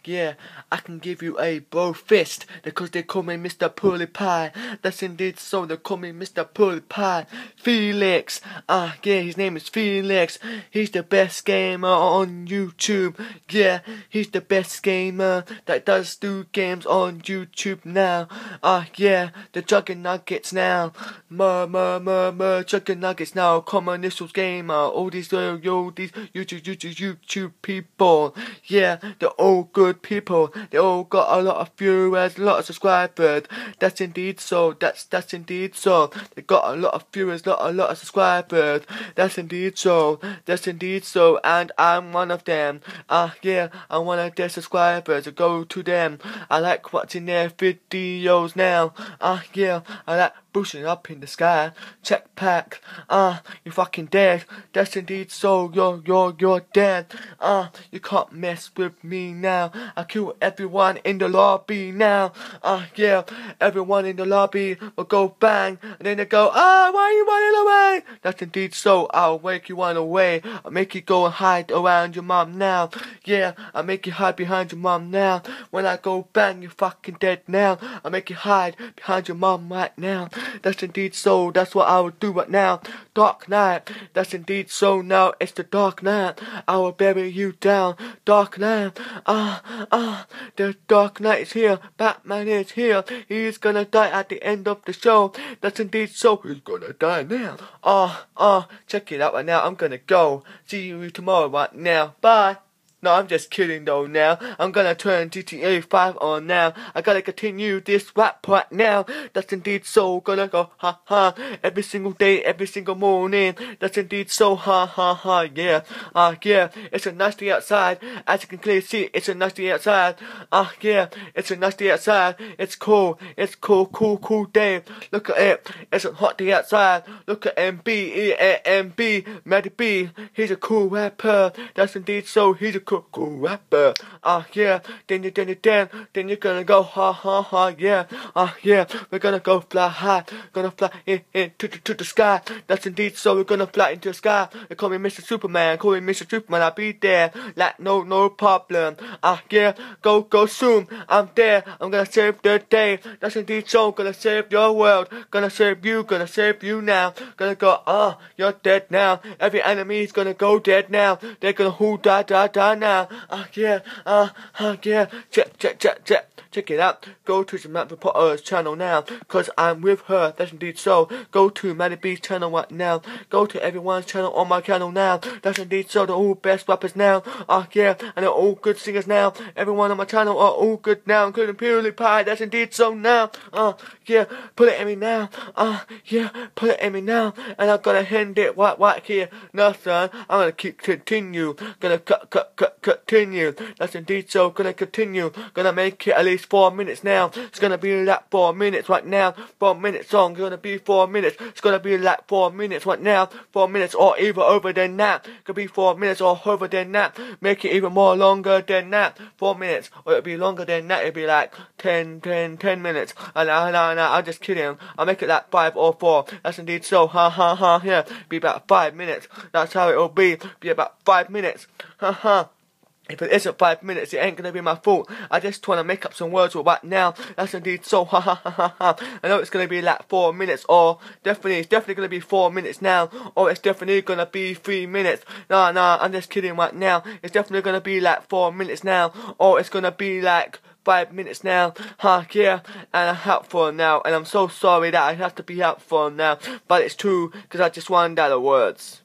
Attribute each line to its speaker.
Speaker 1: Yeah, I can give you a bro fist, because they call me Mr. Pulley Pie. That's indeed so, they call me Mr. Pulley Pie. Felix, yeah, his name is Felix. He's the best gamer on YouTube. Yeah, he's the best gamer that does do games on YouTube now. Yeah, the Juggernuggets now. Juggernuggets now. Common Initials Gamer. All these YouTube people. Yeah, they're all good people. They all got a lot of viewers, a lot of subscribers. That's indeed so. That's indeed so. They got a lot of viewers, a lot of subscribers. That's indeed so. That's indeed so. And I'm one of them. Yeah, I'm one of their subscribers. Go to them. I like watching their videos now. Yeah, I like boosting up in the sky. Check pack. You're fucking dead. That's indeed so. You're dead. You can't mess with me now. I kill everyone in the lobby now. Yeah, everyone in the lobby will go bang, and then they go, why are you running away? That's indeed so. I'll make you run away. I'll make you go and hide around your mom now. Yeah, I'll make you hide behind your mom now. When I go bang, you're fucking dead now. I'll make you hide behind your mom right now. That's indeed so. That's what I will do right now. Dark Knight. That's indeed so. Now it's the Dark Knight. I will bury you down. Dark Knight. The Dark Knight is here. Batman is here. He's gonna die at the end of the show. That's indeed so. He's gonna die now. Check it out right now. I'm gonna go. See you tomorrow right now. Bye. No, I'm just kidding though now. I'm gonna turn GTA 5 on now. I gotta continue this rap right now. That's indeed so. Gonna go ha ha every single day, every single morning. That's indeed so. Ha ha ha. Yeah. Yeah. It's a nice day outside. As you can clearly see, it's a nice day outside. Yeah. It's a nice day outside. It's cool. It's cool day. Look at it. It's a hot day outside. Look at MB. Matty B. He's a cool rapper. That's indeed so. He's a cool rapper. Yeah. Then you're gonna go ha ha ha. Yeah. Yeah. We're gonna go fly high. Gonna fly into the sky. That's indeed so. We're gonna fly into the sky. They call me Mr. Superman. Call me Mr. Superman. I'll be there. Like no problem. Yeah. Go soon. I'm there. I'm gonna save the day. That's indeed so. Gonna save your world. Gonna save you. Gonna save you now. Gonna go. You're dead now. Every enemy's gonna go dead now. They're gonna who die now. Yeah. Yeah. Check it out. Go to Samantha Potter's channel now, cause I'm with her. That's indeed so. Go to Matty B's channel right now. Go to everyone's channel on my channel now. That's indeed so. They're all best rappers now. Yeah, and they're all good singers now. Everyone on my channel are all good now, including Pulley Pie. That's indeed so now. Yeah, put it in me now. Yeah, put it in me now. And I'm gonna end it right here. No, son, I'm gonna continue. Gonna continue. That's indeed so. Gonna continue. Gonna make it at least 4 minutes now. It's gonna be like 4 minutes right now. 4 minutes song. It's gonna be 4 minutes. It's gonna be like 4 minutes right now. 4 minutes or even over than that. It could be 4 minutes or over than that. Make it even more longer than that. 4 minutes. Or it'll be longer than that. It'll be like 10 minutes. And I'm just kidding. I'll make it like 5 or 4. That's indeed so. Ha ha ha. Yeah. Be about 5 minutes. That's how it'll be. Be about 5 minutes. Ha ha. If it isn't 5 minutes, it ain't gonna be my fault. I just wanna make up some words right now. That's indeed so. Ha ha ha ha ha. I know it's gonna be like 4 minutes, or it's definitely gonna be 4 minutes now, or it's definitely gonna be 3 minutes. Nah, I'm just kidding right now. It's definitely gonna be like 4 minutes now, or it's gonna be like 5 minutes now. Yeah, and I'm helpful now, and I'm so sorry that I have to be helpful now, but it's true, cause I just run out of words.